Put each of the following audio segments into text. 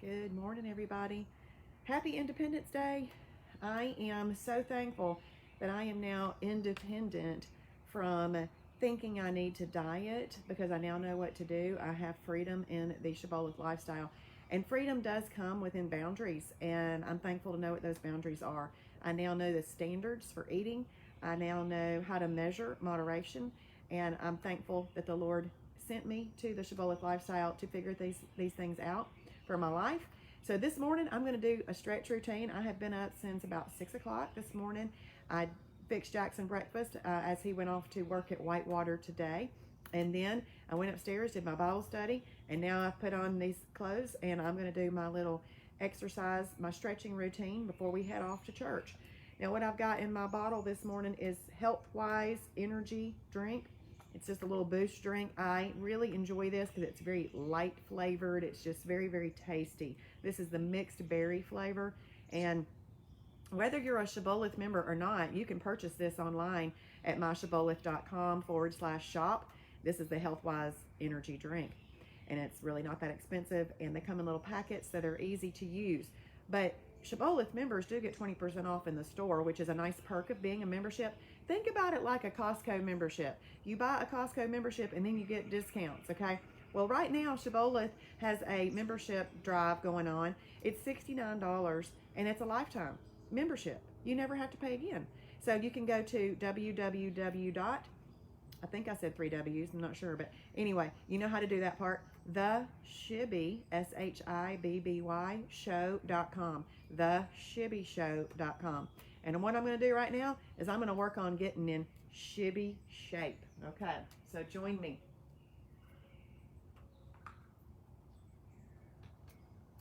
Good morning, everybody. Happy Independence Day. I am so thankful that I am now independent from thinking I need to diet because I now know what to do. I have freedom in the Shibboleth lifestyle. And freedom does come within boundaries, and I'm thankful to know what those boundaries are. I now know the standards for eating. I now know how to measure moderation, and I'm thankful that the Lord sent me to the Shibboleth lifestyle to figure these things out for my life. So this morning I'm going to do a stretch routine. I have been up since about 6 o'clock this morning. I fixed Jackson breakfast as he went off to work at Whitewater today. And then I went upstairs, did my Bible study, and now I've put on these clothes and I'm going to do my little exercise, my stretching routine before we head off to church. Now what I've got in my bottle this morning is Healthwise energy drink. It's just a little boost drink. I really enjoy this because it's very light flavored. It's just very, very tasty. This is the mixed berry flavor. And whether you're a Shibboleth member or not, you can purchase this online at myshibboleth.com/shop. This is the Healthwise energy drink. And it's really not that expensive. And they come in little packets that are easy to use. But Shibboleth members do get 20% off in the store, which is a nice perk of being a membership. Think about it like a Costco membership. You buy a Costco membership and then you get discounts, okay? Well, right now, Shibboleth has a membership drive going on. It's $69 and it's a lifetime membership. You never have to pay again. So you can go to www. I think I said 3 W's, I'm not sure, but anyway, you know how to do that part. The Shibby, SHIBBY show.com. The Shibby show.com. And what I'm going to do right now is I'm going to work on getting in Shibby shape. Okay, so join me.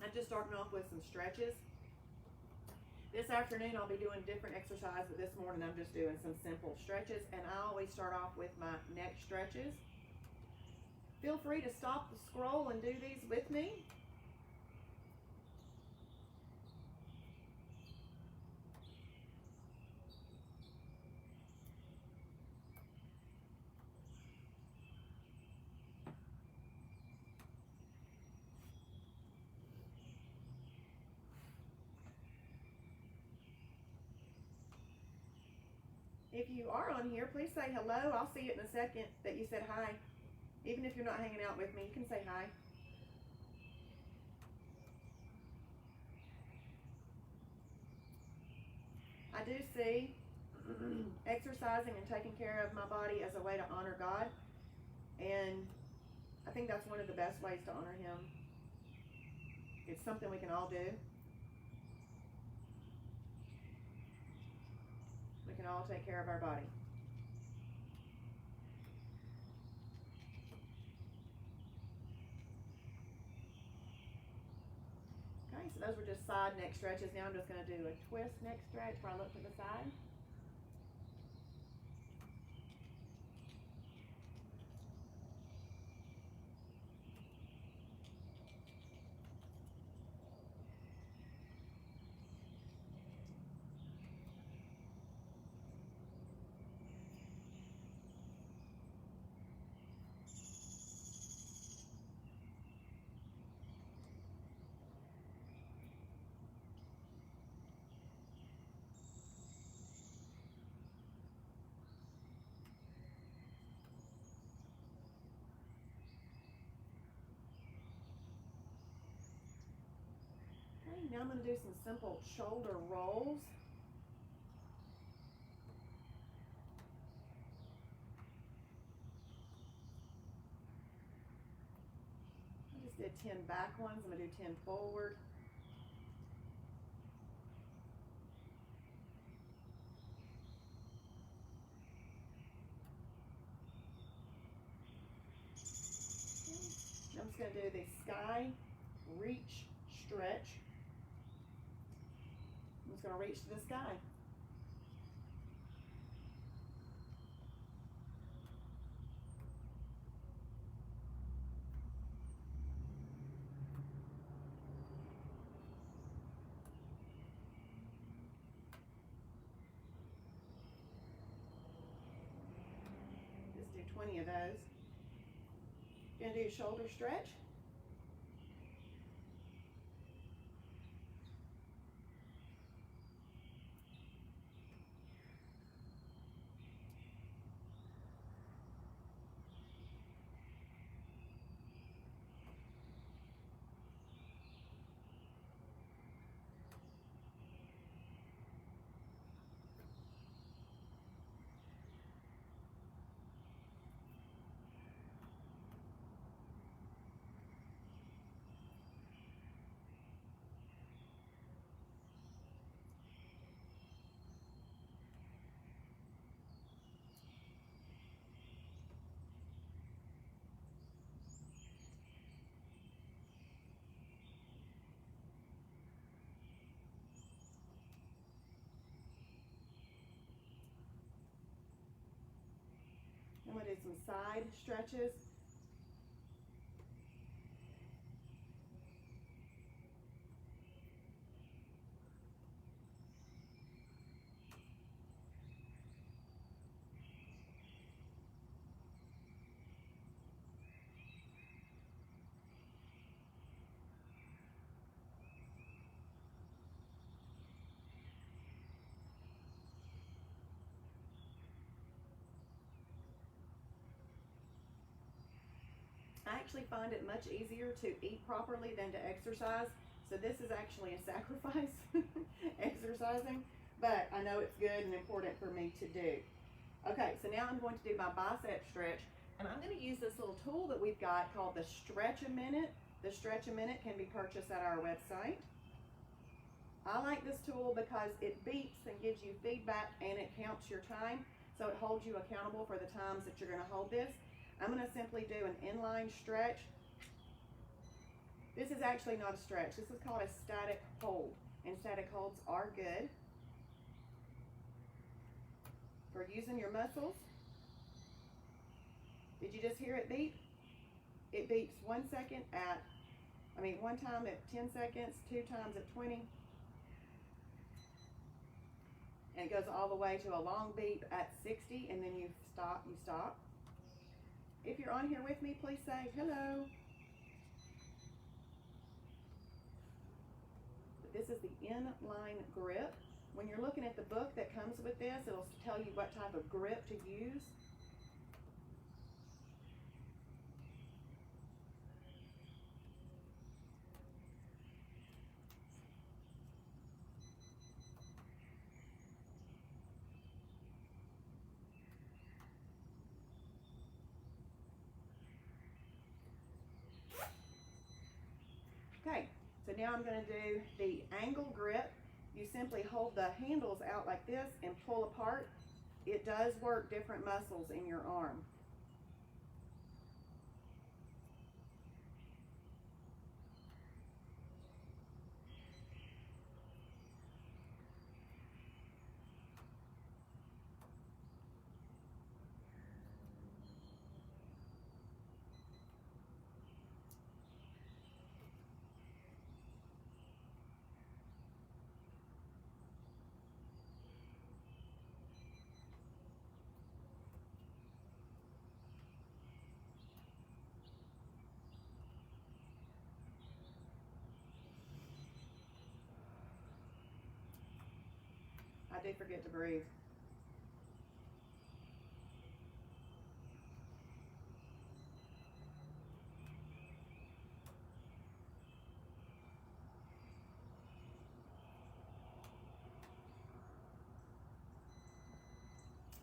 I'm just starting off with some stretches. This afternoon I'll be doing different exercise, but this morning I'm just doing some simple stretches, and I always start off with my neck stretches. Feel free to stop the scroll and do these with me. If you are on here, please say hello. I'll see it in a second that you said hi. Even if you're not hanging out with me, you can say hi. I do see exercising and taking care of my body as a way to honor God. And I think that's one of the best ways to honor Him. It's something we can all do. We can all take care of our body. Okay, so those were just side neck stretches. Now I'm just going to do a twist neck stretch where I look to the side. Okay, now I'm going to do some simple shoulder rolls. I just did 10 back ones. I'm going to do 10 forward. I'm just going to do the sky reach stretch. I'm just going to reach to the sky. Just do 20 of those. Going to do shoulder stretch. some side stretches. I actually find it much easier to eat properly than to exercise. So this is actually a sacrifice, exercising, but I know it's good and important for me to do. Okay, so now I'm going to do my bicep stretch, and I'm going to use this little tool that we've got called the Stretch a Minute. The Stretch a Minute can be purchased at our website. I like this tool because it beeps and gives you feedback, and it counts your time, so it holds you accountable for the times that you're going to hold this. I'm going to simply do an inline stretch. This is actually not a stretch. This is called a static hold, and static holds are good for using your muscles. Did you just hear it beep? It beeps 1 second at, one time at 10 seconds, 2 times at 20. And it goes all the way to a long beep at 60, and then you stop. If you're on here with me, please say hello. This is the inline grip. When you're looking at the book that comes with this, it'll tell you what type of grip to use. Okay, so now I'm going to do the angle grip. You simply hold the handles out like this and pull apart. It does work different muscles in your arm. I do forget to breathe.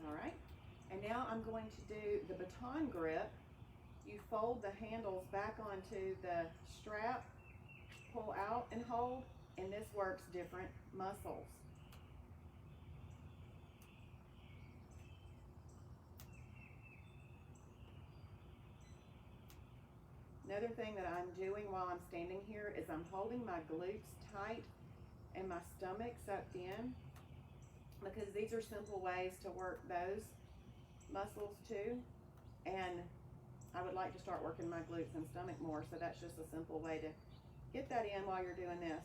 All right, and now I'm going to do the baton grip. You fold the handles back onto the strap, pull out and hold, and this works different muscles. Another thing that I'm doing while I'm standing here is I'm holding my glutes tight and my stomach sucked in, because these are simple ways to work those muscles too. And I would like to start working my glutes and stomach more, so that's just a simple way to get that in while you're doing this.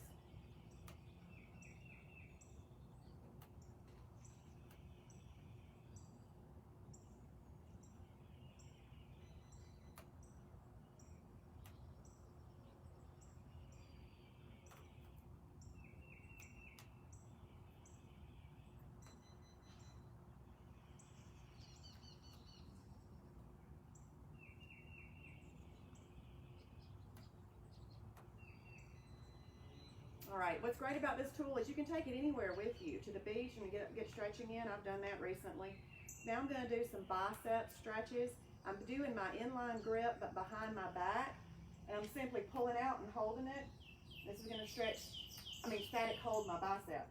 All right, what's great about this tool is you can take it anywhere with you, to the beach and get stretching in. I've done that recently. Now I'm going to do some bicep stretches. I'm doing my inline grip but behind my back, and I'm simply pulling out and holding it. This is going to static hold my bicep.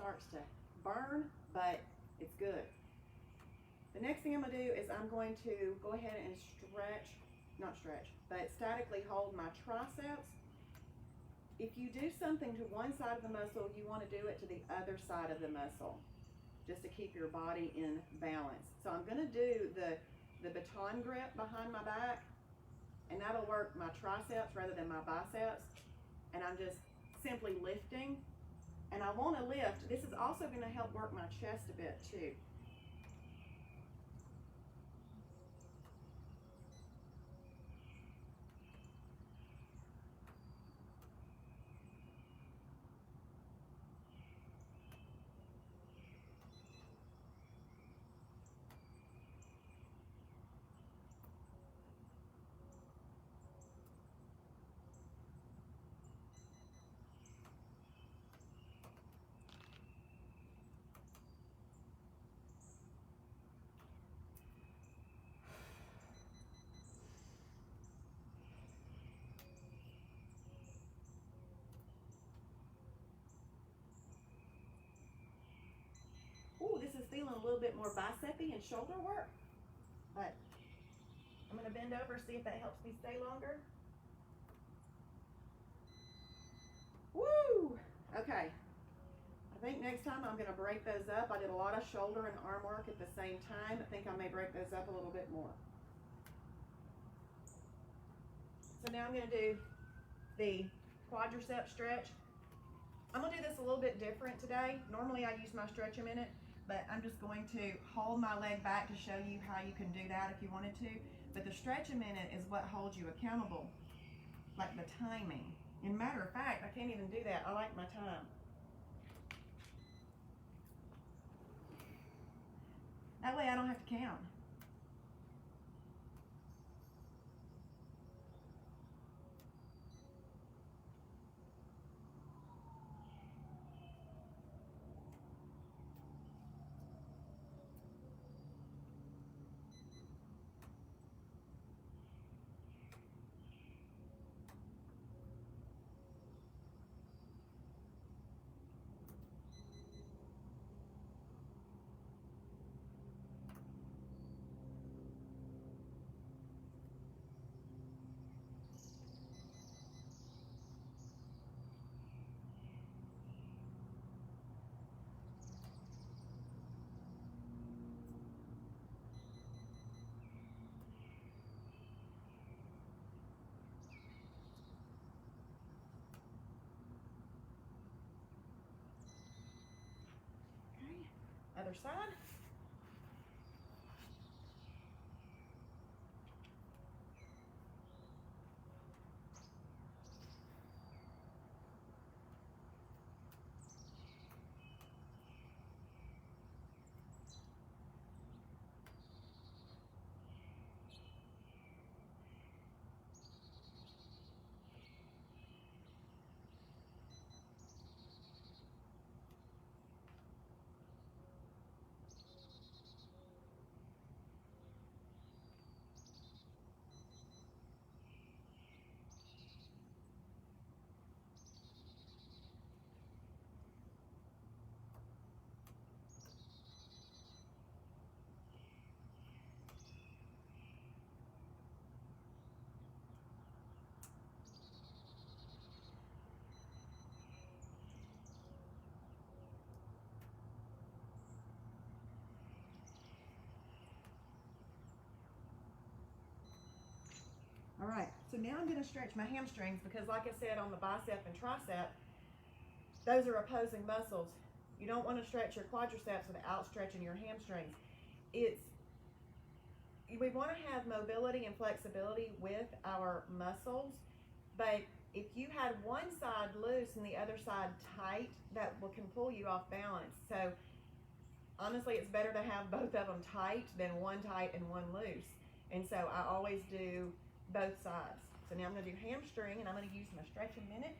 starts to burn, but it's good. The next thing I'm going to do is I'm going to go ahead and but statically hold my triceps. If you do something to one side of the muscle, you want to do it to the other side of the muscle, just to keep your body in balance. So I'm going to do the baton grip behind my back, and that'll work my triceps rather than my biceps. And I'm just simply lifting, and I want to lift. This is also going to help work my chest a bit too. Ooh, this is feeling a little bit more bicep-y and shoulder work, but I'm going to bend over, see if that helps me stay longer. Woo! Okay. I think next time I'm going to break those up. I did a lot of shoulder and arm work at the same time. I think I may break those up a little bit more. So now I'm going to do the quadricep stretch. I'm going to do this a little bit different today. Normally I use my Stretch a Minute, but I'm just going to hold my leg back to show you how you can do that if you wanted to. But the Stretch a Minute is what holds you accountable, like the timing. And matter of fact, I can't even do that. I like my time. That way I don't have to count. Other side. All right, so now I'm going to stretch my hamstrings because like I said on the bicep and tricep, those are opposing muscles. You don't want to stretch your quadriceps without stretching your hamstrings. We want to have mobility and flexibility with our muscles, but if you had one side loose and the other side tight, that can pull you off balance. So honestly, it's better to have both of them tight than one tight and one loose. And so I always do both sides. So now I'm going to do hamstring, and I'm going to use my Stretch a Minute.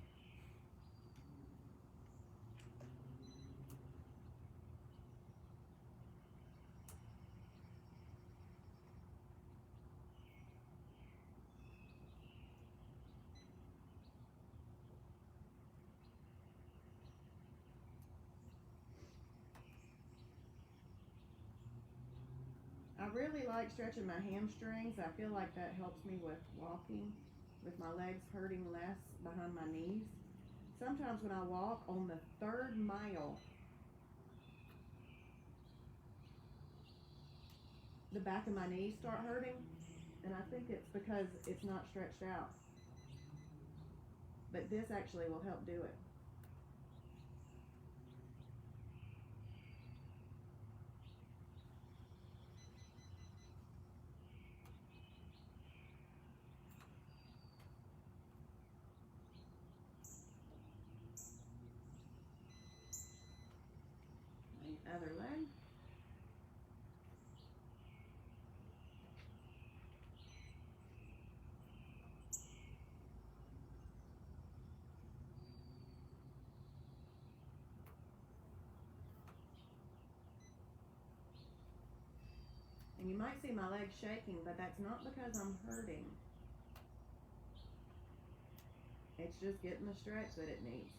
really like stretching my hamstrings. I feel like that helps me with walking, with my legs hurting less behind my knees. Sometimes when I walk on the 3rd mile, the back of my knees start hurting, and I think it's because it's not stretched out. But this actually will help do it. The other leg. And you might see my legs shaking, but that's not because I'm hurting. It's just getting the stretch that it needs.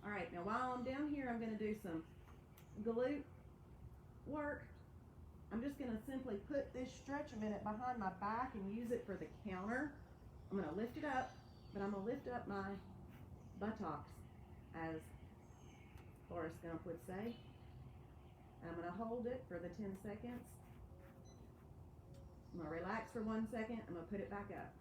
All right, now while I'm down here, I'm going to do some glute work. I'm just going to simply put this stretch a minute behind my back and use it for the counter. I'm going to lift it up, but I'm going to lift up my buttocks, as Forrest Gump would say. I'm going to hold it for the 10 seconds. I'm going to relax for 1 second. I'm going to put it back up.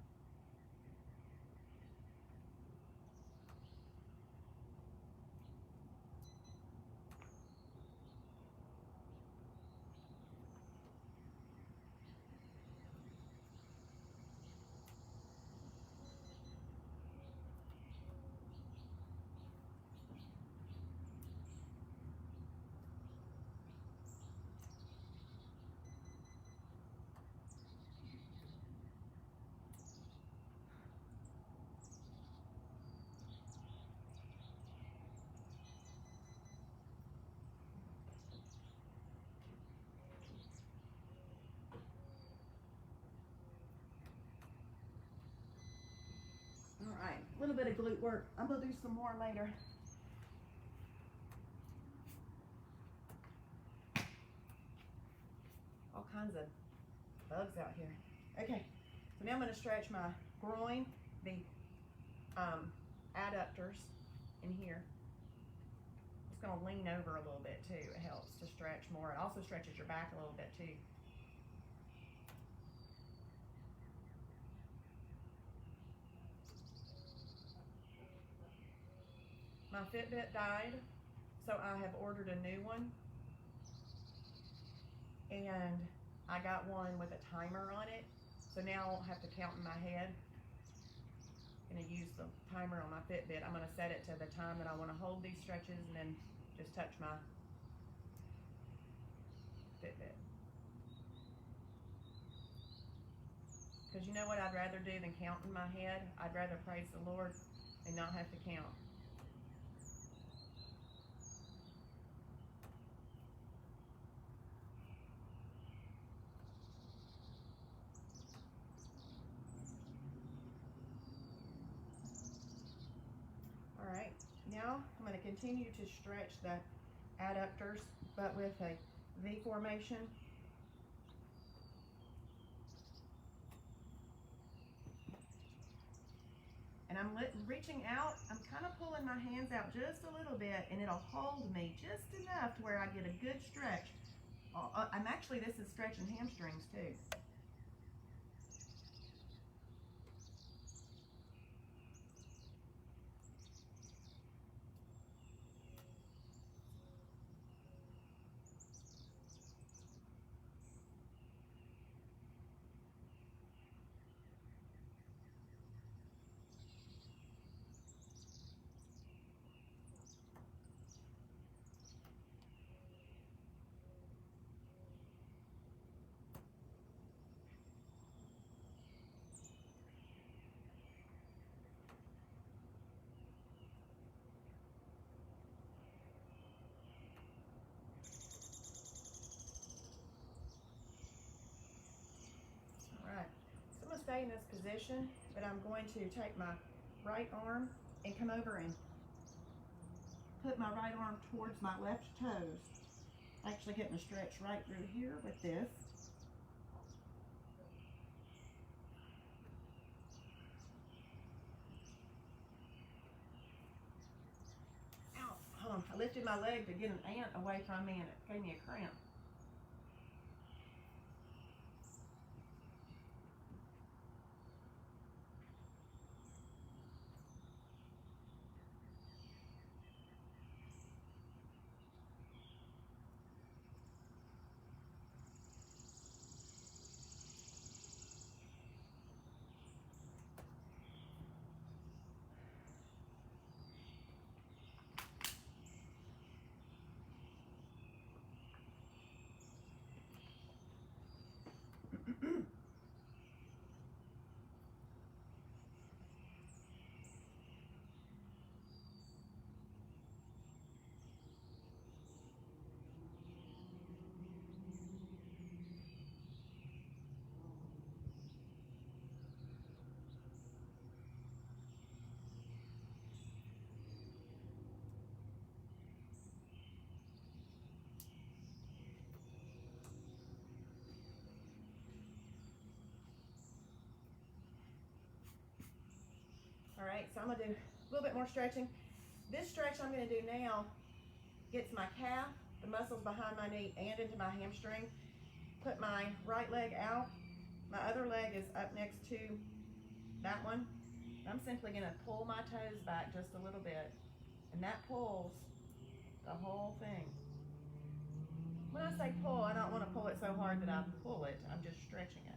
All right, a little bit of glute work. I'm going to do some more later. All kinds of bugs out here. Okay, so now I'm going to stretch my groin, the adductors in here. It's going to lean over a little bit too. It helps to stretch more. It also stretches your back a little bit too. My Fitbit died, so I have ordered a new one, and I got one with a timer on it, so now I won't have to count in my head. I'm going to use the timer on my Fitbit. I'm going to set it to the time that I want to hold these stretches and then just touch my Fitbit. Because you know what I'd rather do than count in my head? I'd rather praise the Lord and not have to count. All right, now I'm going to continue to stretch the adductors, but with a V formation. And I'm reaching out, I'm kind of pulling my hands out just a little bit, and it'll hold me just enough to where I get a good stretch. This is stretching hamstrings too. stay in this position, but I'm going to take my right arm and come over and put my right arm towards my left toes. Actually getting a stretch right through here with this. Ow, hold on. I lifted my leg to get an ant away from me and it gave me a cramp. All right, so I'm gonna do a little bit more stretching. This stretch I'm gonna do now gets my calf, the muscles behind my knee, and into my hamstring. Put my right leg out. My other leg is up next to that one. I'm simply gonna pull my toes back just a little bit, and that pulls the whole thing. When I say pull, I don't wanna pull it so hard that I pull it. I'm just stretching it.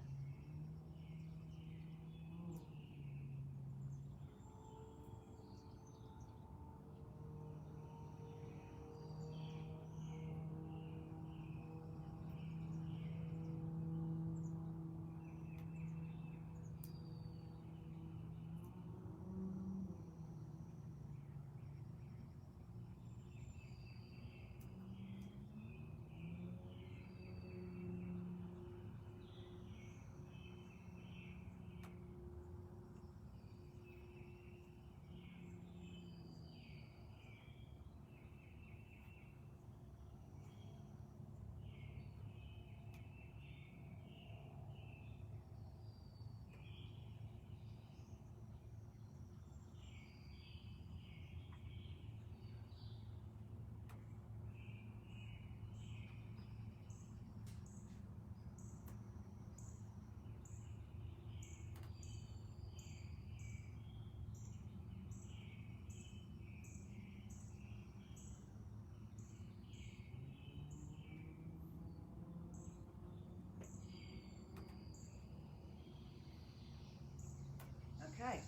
Okay,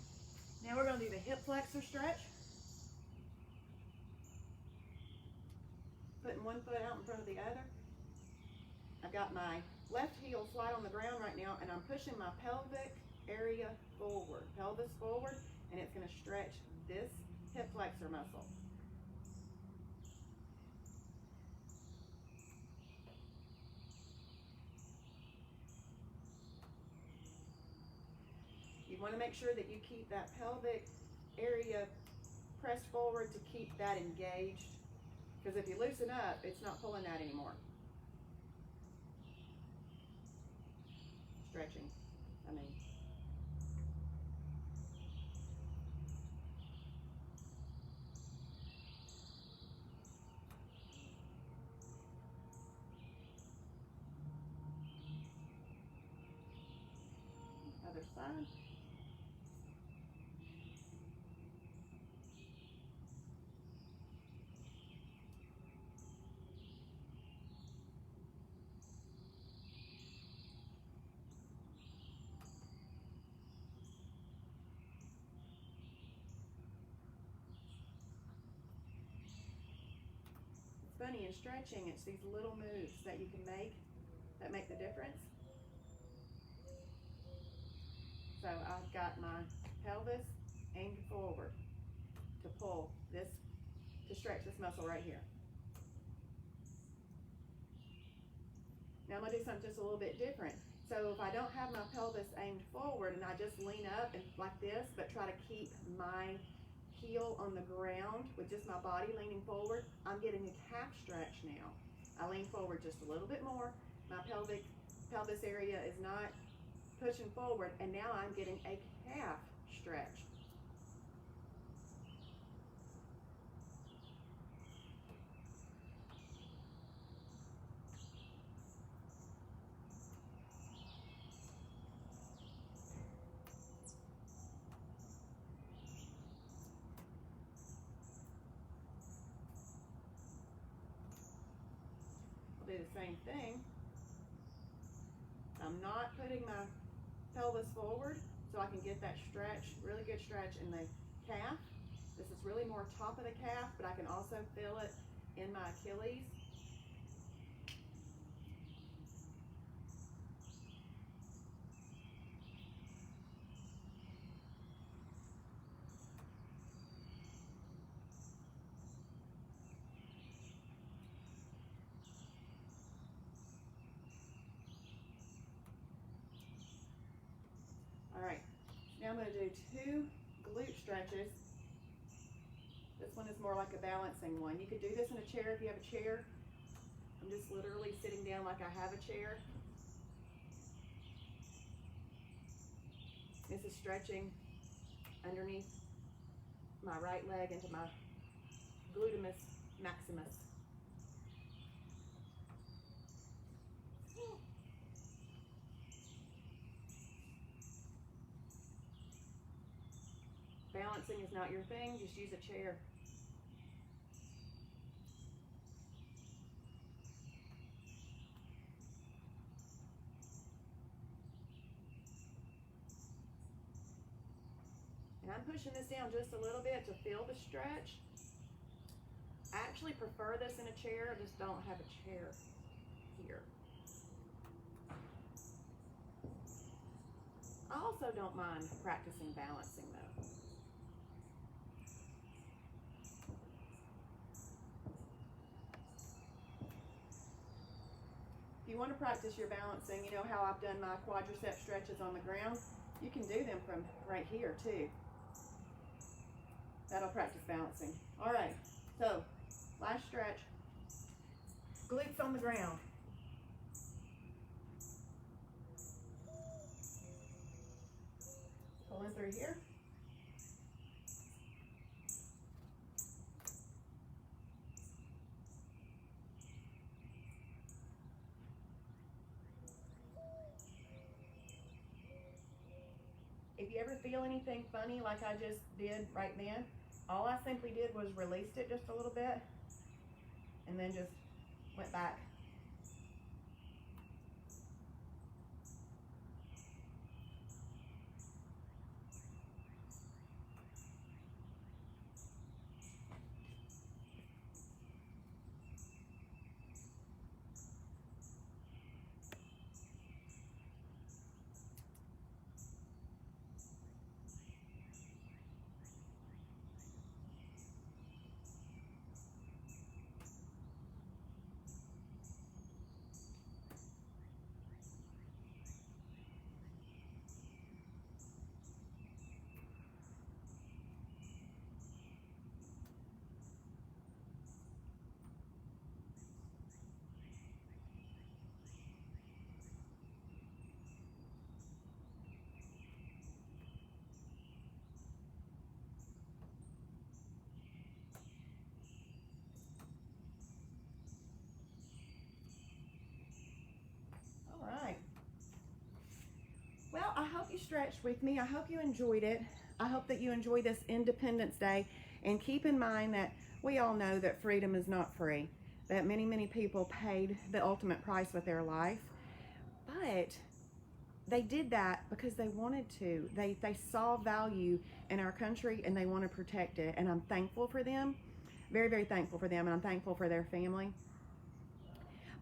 now we're gonna do the hip flexor stretch. Putting one foot out in front of the other. I've got my left heel flat on the ground right now, and I'm pushing my pelvic area forward, pelvis forward, and it's gonna stretch this hip flexor muscle. You wanna make sure that you keep that pelvic area pressed forward to keep that engaged, because if you loosen up, it's not pulling that anymore. Stretching, I mean. Other side. Funny, in stretching, it's these little moves that you can make that make the difference. So I've got my pelvis aimed forward to pull this, to stretch this muscle right here. Now I'm gonna do something just a little bit different. So if I don't have my pelvis aimed forward and I just lean up and like this, but try to keep my heel on the ground with just my body leaning forward, I'm getting a calf stretch now. I lean forward just a little bit more. My pelvis area is not pushing forward, and now I'm getting a calf stretch. I'll do the same thing. I'm not putting my pelvis forward so I can get that stretch, really good stretch in the calf. This is really more top of the calf, but I can also feel it in my Achilles. All right, now I'm going to do 2 glute stretches. This one is more like a balancing one. You could do this in a chair if you have a chair. I'm just literally sitting down like I have a chair. This is stretching underneath my right leg into my glutimus maximus. Balancing is not your thing, just use a chair. And I'm pushing this down just a little bit to feel the stretch. I actually prefer this in a chair, I just don't have a chair here. I also don't mind practicing balancing though. If you want to practice your balancing, you know how I've done my quadricep stretches on the ground? You can do them from right here too. That'll practice balancing. All right, so last stretch. Glutes on the ground. Pull in through here. If you ever feel anything funny like I just did right then, all I simply did was released it just a little bit and then just went back. Well, I hope you stretched with me. I hope you enjoyed it. I hope that you enjoy this Independence Day. And keep in mind that we all know that freedom is not free, that many, many people paid the ultimate price with their life. But they did that because they wanted to. They saw value in our country and they want to protect it. And I'm thankful for them. Very, very thankful for them. And I'm thankful for their family.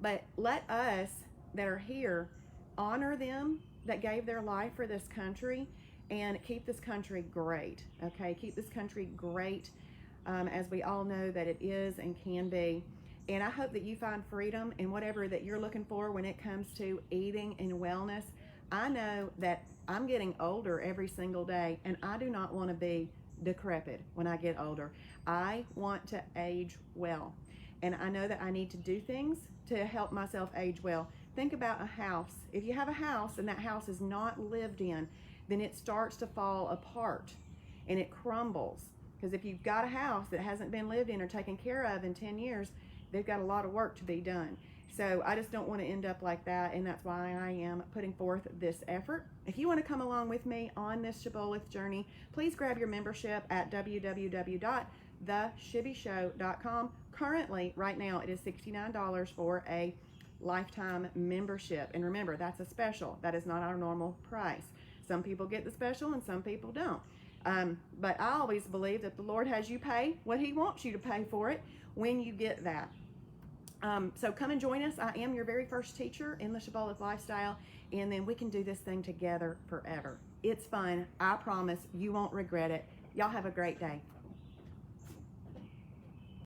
But let us that are here honor them that gave their life for this country and keep this country great, okay? Keep this country great as we all know that it is and can be. And I hope that you find freedom in whatever that you're looking for when it comes to eating and wellness. I know that I'm getting older every single day, and I do not want to be decrepit when I get older. I want to age well. And I know that I need to do things to help myself age well. Think about a house. If you have a house and that house is not lived in, then it starts to fall apart and it crumbles. Because if you've got a house that hasn't been lived in or taken care of in 10 years, they've got a lot of work to be done. So I just don't want to end up like that, and that's why I am putting forth this effort. If you want to come along with me on this Shibboleth journey, please grab your membership at www.theshibbyshow.com. Currently, right now, it is $69 for a lifetime membership. And remember, that's a special. That is not our normal price. Some people get the special and some people don't. But I always believe that the Lord has you pay what He wants you to pay for it when you get that. So come and join us. I am your very first teacher in the Shibboleth lifestyle, and then we can do this thing together forever. It's fun. I promise you won't regret it. Y'all have a great day.